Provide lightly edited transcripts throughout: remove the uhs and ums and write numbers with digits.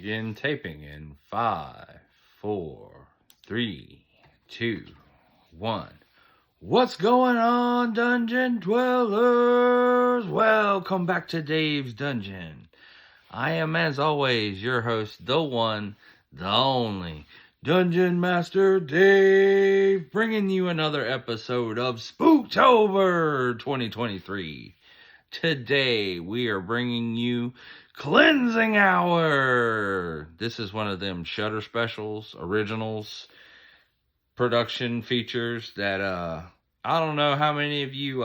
Begin taping in 5, 4, 3, 2, 1. What's going on, Dungeon Dwellers? Welcome back to Dave's Dungeon. I am, as always, your host, the one, the only, Dungeon Master Dave, bringing you another episode of Spooktober 2023. Today, we are bringing you Cleansing Hour. This is one of them Shudder specials, originals, production features that I don't know how many of you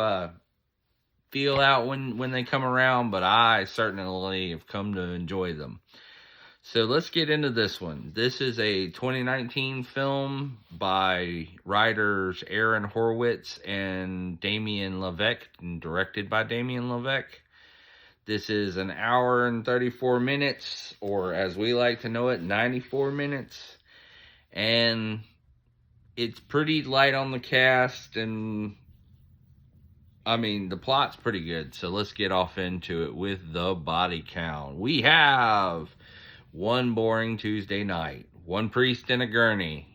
feel out when they come around, but I certainly have come to enjoy them. So let's get into this one. This is a 2019 film by writers Aaron Horowitz and Damien Levesque, and directed by Damien Levesque. This is an hour and 34 minutes, or as we like to know it, 94 minutes. And it's pretty light on the cast, and I mean, the plot's pretty good. So let's get off into it with the body count. We have one boring Tuesday night, one priest and a gurney,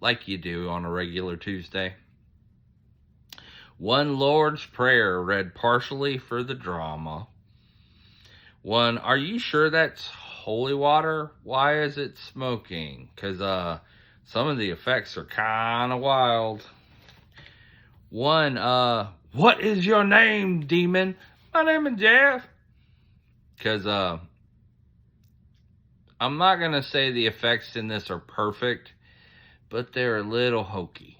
like you do on a regular Tuesday. One Lord's Prayer read partially for the drama. One, are you sure that's holy water? Why is it smoking? Because some of the effects are kind of wild. One, what is your name, demon? My name is Jeff. Because I'm not going to say the effects in this are perfect, but they're a little hokey.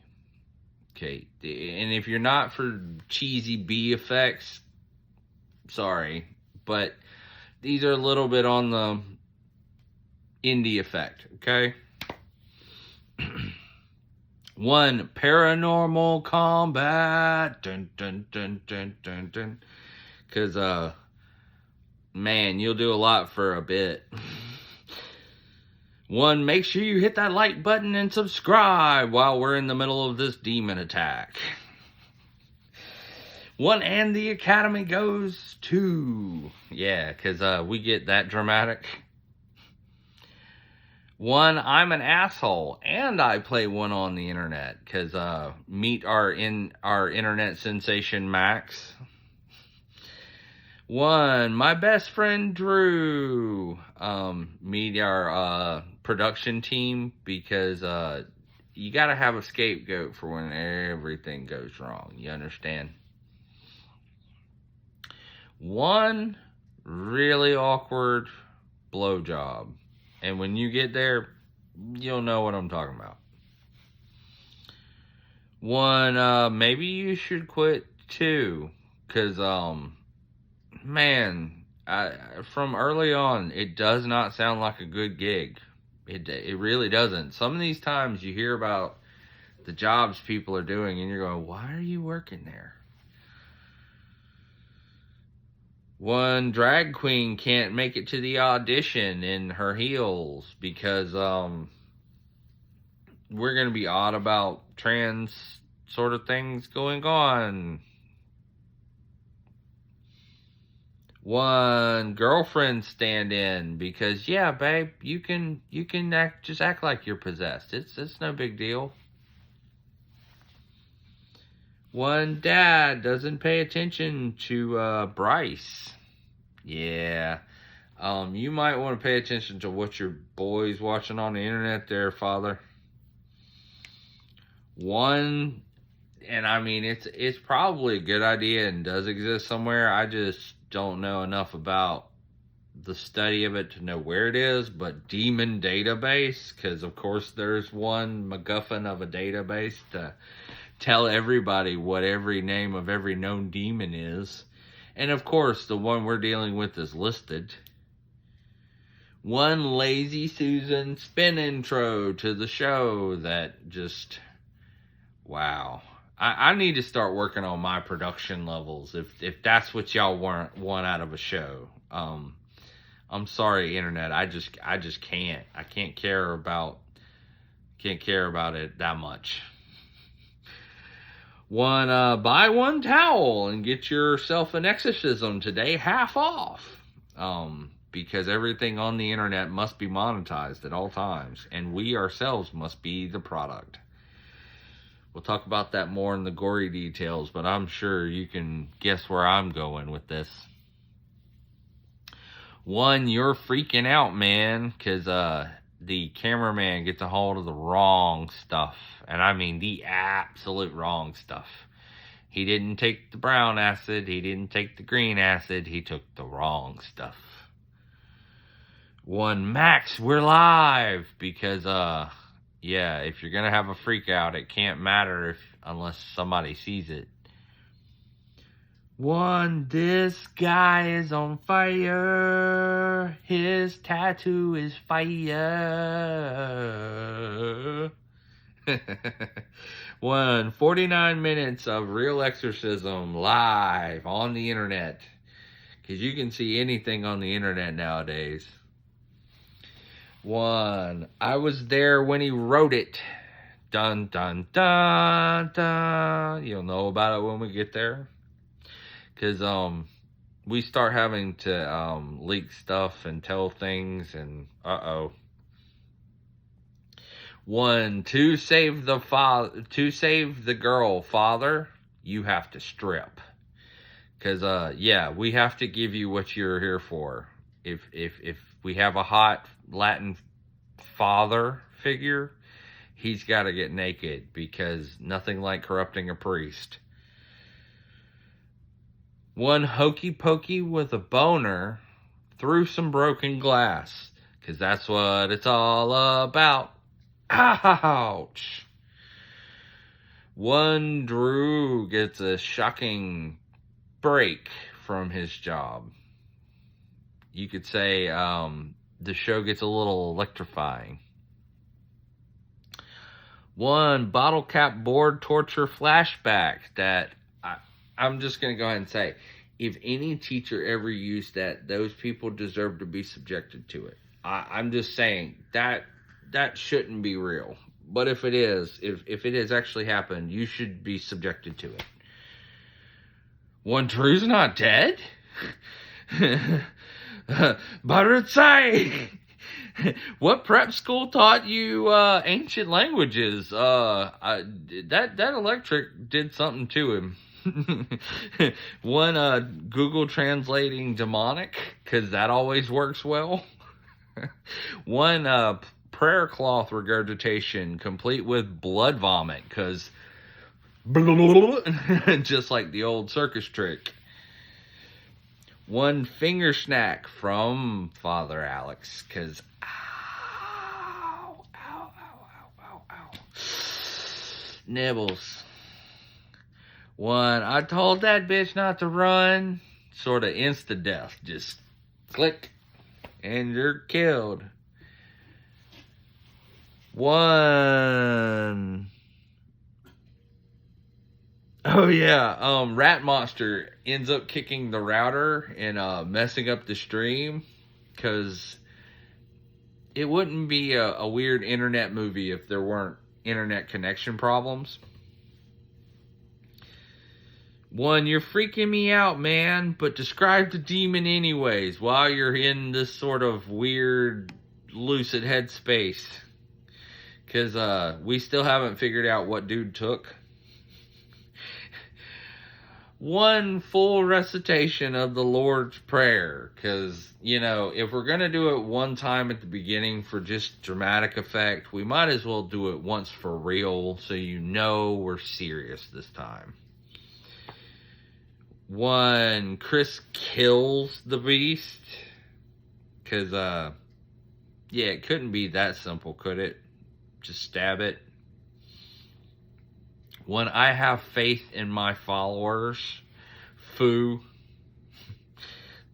Okay, and if you're not for cheesy B effects, sorry, but these are a little bit on the indie effect, okay? One, paranormal combat. Dun, dun, dun, dun, dun, dun. Because, man, you'll do a lot for a bit. One, make sure you hit that like button and subscribe while we're in the middle of this demon attack. One, and the Academy goes to... Yeah, because we get that dramatic. One, I'm an asshole, and I play one on the internet, because meet our internet sensation Max. One, my best friend Drew. Meet our production team, because you got to have a scapegoat for when everything goes wrong. You understand? One really awkward blowjob. And when you get there, you'll know what I'm talking about. One, maybe you should quit too. Because, man, from early on, it does not sound like a good gig. It really doesn't. Some of these times you hear about the jobs people are doing, and you're going, why are you working there? One, drag queen can't make it to the audition in her heels because we're going to be odd about trans sort of things going on. One, girlfriend stand in because, yeah, babe, you can act like you're possessed. It's no big deal. One, dad doesn't pay attention to Bryce. Yeah. You might want to pay attention to what your boy's watching on the internet there, father. One, and I mean, it's probably a good idea and does exist somewhere. I just don't know enough about the study of it to know where it is, but demon database, because of course there's one MacGuffin of a database to tell everybody what every name of every known demon is. And of course, the one we're dealing with is listed. One Lazy Susan spin intro to the show that just, wow. I need to start working on my production levels if that's what y'all want out of a show. I'm sorry, internet. I just can't. I can't care about it that much. One, buy one towel and get yourself an exorcism today, half off. because everything on the internet must be monetized at all times, and we ourselves must be the product. We'll talk about that more in the gory details, but I'm sure you can guess where I'm going with this. One, you're freaking out, man, because the cameraman gets a hold of the wrong stuff. And I mean the absolute wrong stuff. He didn't take the brown acid. He didn't take the green acid. He took the wrong stuff. One, Max, we're live. Because, yeah, if you're going to have a freak out, it can't matter unless somebody sees it. One, this guy is on fire. His tattoo is fire. 49 minutes of real exorcism live on the internet. Because you can see anything on the internet nowadays. One, I was there when he wrote it. Dun, dun, dun, dun. You'll know about it when we get there. Because we start having to leak stuff and tell things, and One, to save the girl, father, you have to strip. Because yeah, we have to give you what you're here for. If we have a hot Latin father figure, he's got to get naked, because nothing like corrupting a priest. One, hokey pokey with a boner through some broken glass. Because that's what it's all about. Ouch. One, Drew gets a shocking break from his job. You could say the show gets a little electrifying. One, bottle cap board torture flashback that... I'm just going to go ahead and say, if any teacher ever used that, those people deserve to be subjected to it. I'm just saying, that shouldn't be real. But if it is, if it has actually happened, you should be subjected to it. One, Drew's not dead? Barutsai! What prep school taught you ancient languages? That electric did something to him. One, Google translating demonic, because that always works well. One, prayer cloth regurgitation, complete with blood vomit, because just like the old circus trick. One, finger snack from Father Alex, because ow, ow, ow, ow, ow, ow. Nibbles. One, I told that bitch not to run. Sort of insta-death. Just click, and you're killed. One. Oh, yeah. Rat Monster ends up kicking the router and messing up the stream. Because it wouldn't be a weird internet movie if there weren't internet connection problems. One, you're freaking me out, man, but describe the demon anyways while you're in this sort of weird, lucid headspace. Because we still haven't figured out what dude took. One, full recitation of the Lord's Prayer. Because, you know, if we're going to do it one time at the beginning for just dramatic effect, we might as well do it once for real so you know we're serious this time. One, Chris kills the beast. Because, yeah, it couldn't be that simple, could it? Just stab it. One, I have faith in my followers. Foo.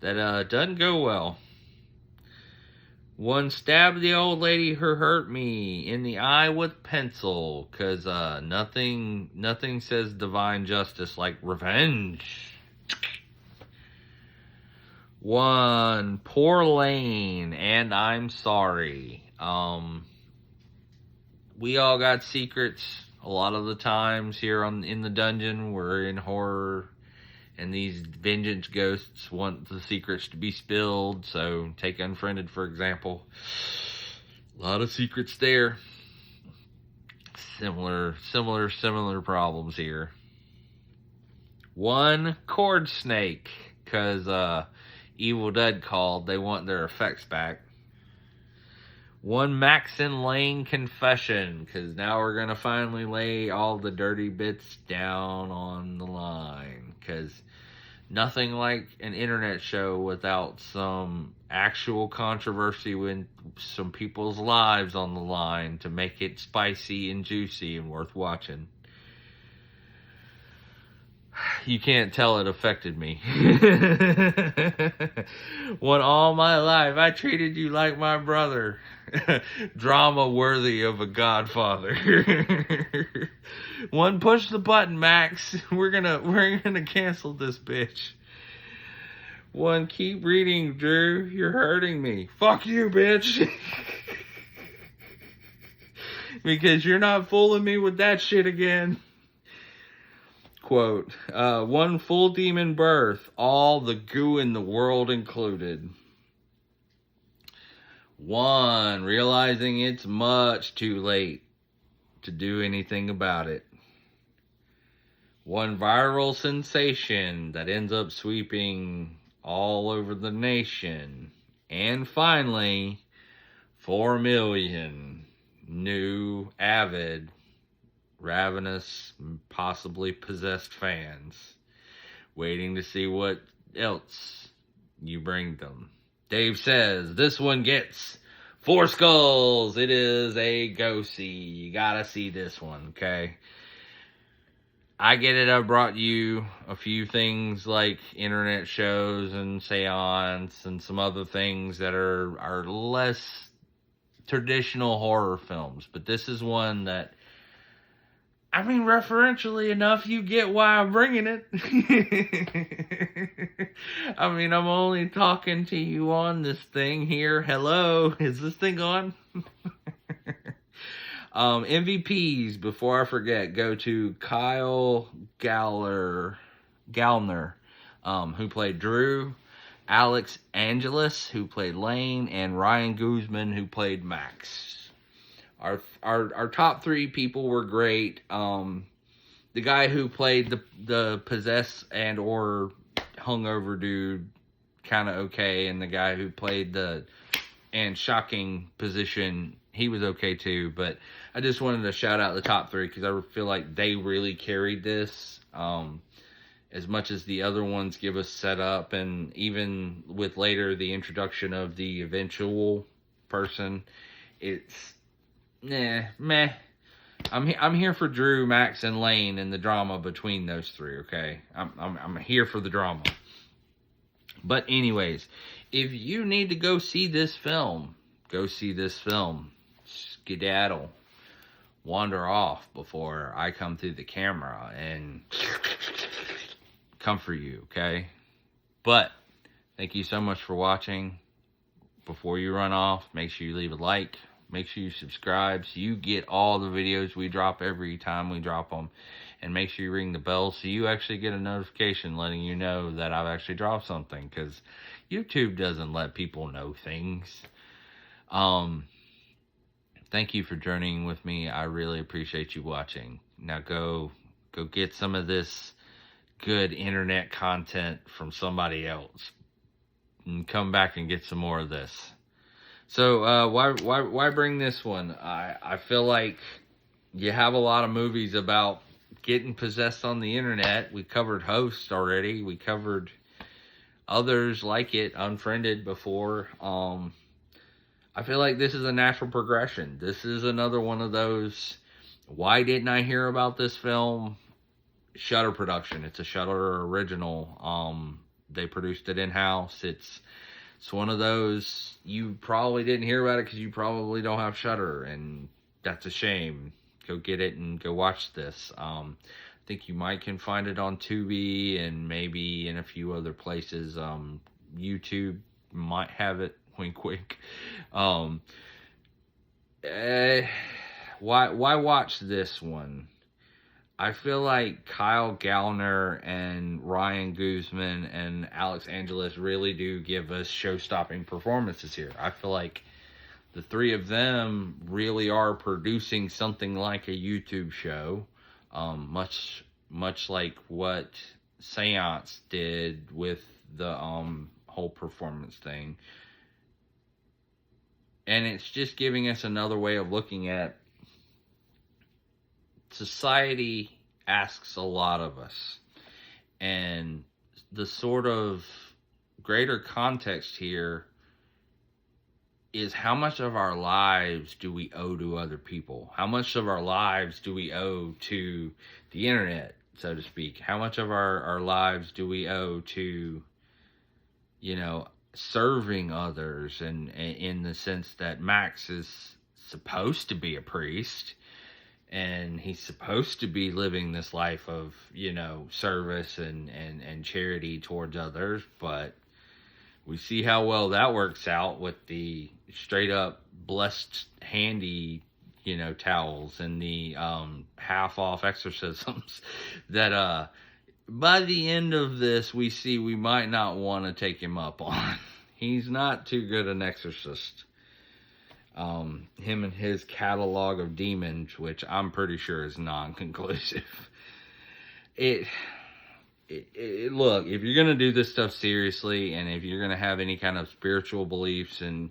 That doesn't go well. One, stab the old lady who hurt me in the eye with pencil. Because nothing says divine justice like revenge. One, poor Lane, and I'm sorry. We all got secrets. A lot of the times here in the dungeon, we're in horror And these vengeance ghosts want the secrets to be spilled. So take Unfriended, for example. A lot of secrets there. Similar problems here. One cord snake, because Evil Dead called. They want their effects back. One Max and Lane confession, because now we're going to finally lay all the dirty bits down on the line. Because nothing like an internet show without some actual controversy with some people's lives on the line to make it spicy and juicy and worth watching. You can't tell it affected me. When all my life I treated you like my brother. Drama worthy of a Godfather. One, push the button, Max. We're gonna cancel this bitch. One, keep reading, Drew. You're hurting me. Fuck you, bitch. Because you're not fooling me with that shit again. Quote, one full demon birth, all the goo in the world included. One, realizing it's much too late to do anything about it. One viral sensation that ends up sweeping all over the nation. And finally, 4 million new, avid, ravenous, possibly possessed fans waiting to see what else you bring them. Dave says, this one gets 4 skulls. It is a go-see. You gotta see this one, okay? I get it. I brought you a few things like internet shows and seance and some other things that are less traditional horror films. But this is one that, I mean, referentially enough, you get why I'm bringing it. I mean, I'm only talking to you on this thing here. Hello, is this thing on? MVPs, before I forget, go to Kyle Gallner, who played Drew, Alex Angelis, who played Lane, and Ryan Guzman, who played Max. Our top 3 people were great. The guy who played the possessed and or hungover dude, kind of okay, and the guy who played the shocking position, he was okay too. But I just wanted to shout out the top 3 because I feel like they really carried this. As much as the other ones give us setup, and even with later the introduction of the eventual person, it's meh. I'm here for Drew, Max, and Lane and the drama between those 3. Okay, I'm here for the drama. But anyways, if you need to go see this film, go see this film. Skedaddle, wander off before I come through the camera and come for you. Okay, but thank you so much for watching. Before you run off, make sure you leave a like. Make sure you subscribe so you get all the videos we drop every time we drop them. And make sure you ring the bell so you actually get a notification letting you know that I've actually dropped something. Because YouTube doesn't let people know things. Thank you for journeying with me. I really appreciate you watching. Now go get some of this good internet content from somebody else. And come back and get some more of this. So, why bring this one? I feel like you have a lot of movies about getting possessed on the internet. We covered Host already. We covered others like it, Unfriended, before. I feel like this is a natural progression. This is another one of those, why didn't I hear about this film? Shudder production. It's a Shudder original. They produced it in-house. It's one of those, you probably didn't hear about it because you probably don't have Shudder, and that's a shame. Go get it and go watch this. I think you might can find it on Tubi and maybe in a few other places. YouTube might have it. Wink, wink. Why watch this one? I feel like Kyle Gallner and Ryan Guzman and Alex Angeles really do give us show-stopping performances here. I feel like the three of them really are producing something like a YouTube show, much like what Seance did with the whole performance thing. And it's just giving us another way of looking at society. Asks a lot of us, and the sort of greater context here is how much of our lives do we owe to other people? How much of our lives do we owe to the internet, so to speak? How much of our lives do we owe to, serving others, and in the sense that Max is supposed to be a priest, and he's supposed to be living this life of, service and charity towards others, but we see how well that works out with the straight up blessed handy, towels and the half off exorcisms that by the end of this we see we might not want to take him up on. He's not too good an exorcist. Him and his catalog of demons, which I'm pretty sure is non-conclusive. Look, if you're going to do this stuff seriously, and if you're going to have any kind of spiritual beliefs, and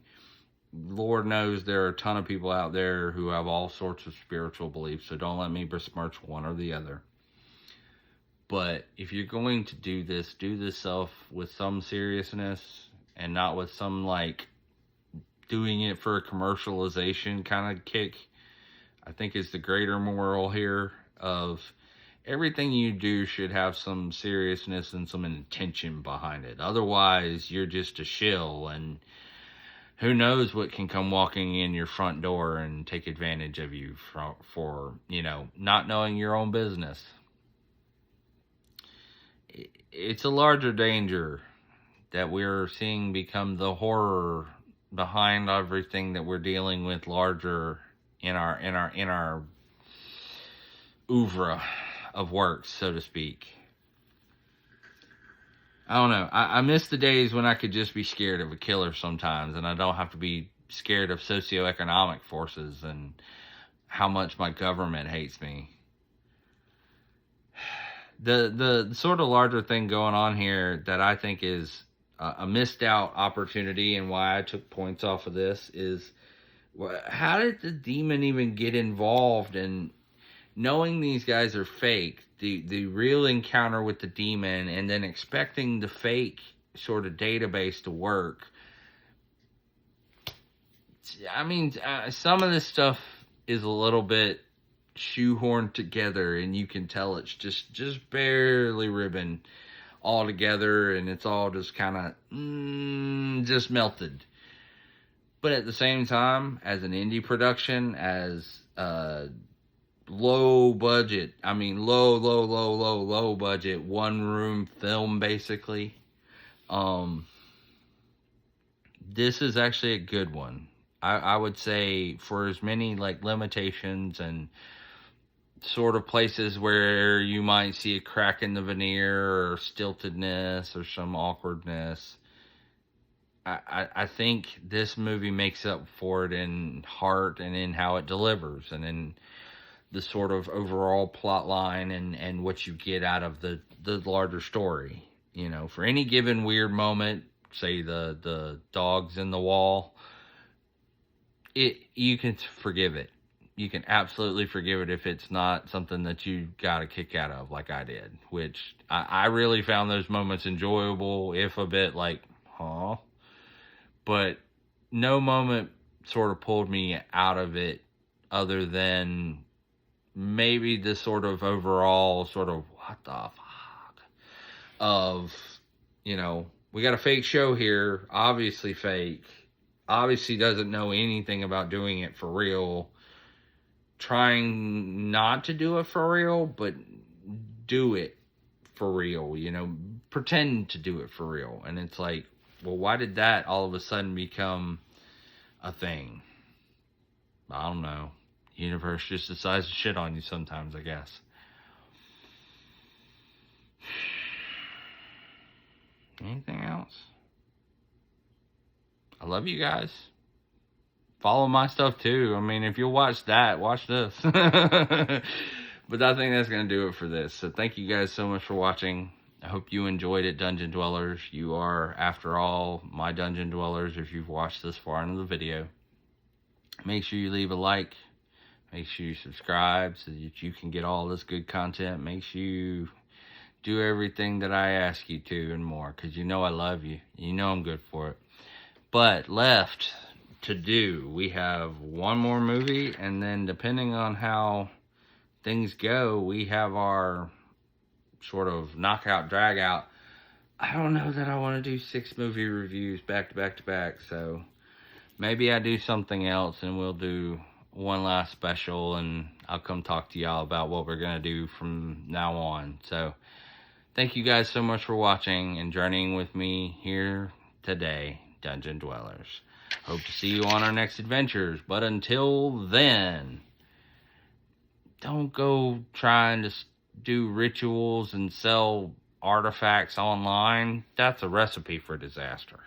Lord knows there are a ton of people out there who have all sorts of spiritual beliefs, so don't let me besmirch one or the other. But if you're going to do this stuff with some seriousness, and not with some, doing it for a commercialization kind of kick. I think is the greater moral here of everything you do should have some seriousness and some intention behind it. Otherwise, you're just a shill, and who knows what can come walking in your front door and take advantage of you for not knowing your own business. It's a larger danger that we're seeing become the horror behind everything that we're dealing with larger in our oeuvre of works, so to speak. I don't know. I miss the days when I could just be scared of a killer sometimes, and I don't have to be scared of socioeconomic forces and how much my government hates me. The sort of larger thing going on here that I think is a missed out opportunity, and why I took points off of this, is how did the demon even get involved in knowing these guys are fake, the real encounter with the demon, and then expecting the fake sort of database to work? I mean, some of this stuff is a little bit shoehorned together, and you can tell it's just barely ribbon all together, and it's all just kind of just melted. But at the same time, as an indie production, as low budget, low budget, one room film basically, this is actually a good one. I would say, for as many limitations and sort of places where you might see a crack in the veneer or stiltedness or some awkwardness, I think this movie makes up for it in heart and in how it delivers and in the sort of overall plot line and what you get out of the larger story. For any given weird moment, say the dogs in the wall, you can forgive it. You can absolutely forgive it if it's not something that you got a kick out of like I did, which I really found those moments enjoyable, if a bit but no moment sort of pulled me out of it other than maybe the sort of overall sort of what the fuck of, we got a fake show here, obviously fake, obviously doesn't know anything about doing it for real, trying not to do it for real, but do it for real, pretend to do it for real. And it's like, well, why did that all of a sudden become a thing? I don't know. The universe just decides to shit on you sometimes, I guess. Anything else? I love you guys. Follow my stuff too. I mean, if you'll watch that, watch this. But I think that's going to do it for this. So thank you guys so much for watching. I hope you enjoyed it, Dungeon Dwellers. You are, after all, my Dungeon Dwellers if you've watched this far into the video. Make sure you leave a like. Make sure you subscribe so that you can get all this good content. Make sure you do everything that I ask you to and more, because you know I love you. You know I'm good for it. But left to do, we have one more movie, and then depending on how things go, we have our sort of knockout, drag out. I don't know that I want to do 6 movie reviews back to back to back, so maybe I do something else and we'll do one last special, and I'll come talk to y'all about what we're going to do from now on. So thank you guys so much for watching and journeying with me here today, Dungeon Dwellers. Hope to see you on our next adventures. But until then, don't go trying to do rituals and sell artifacts online. That's a recipe for disaster.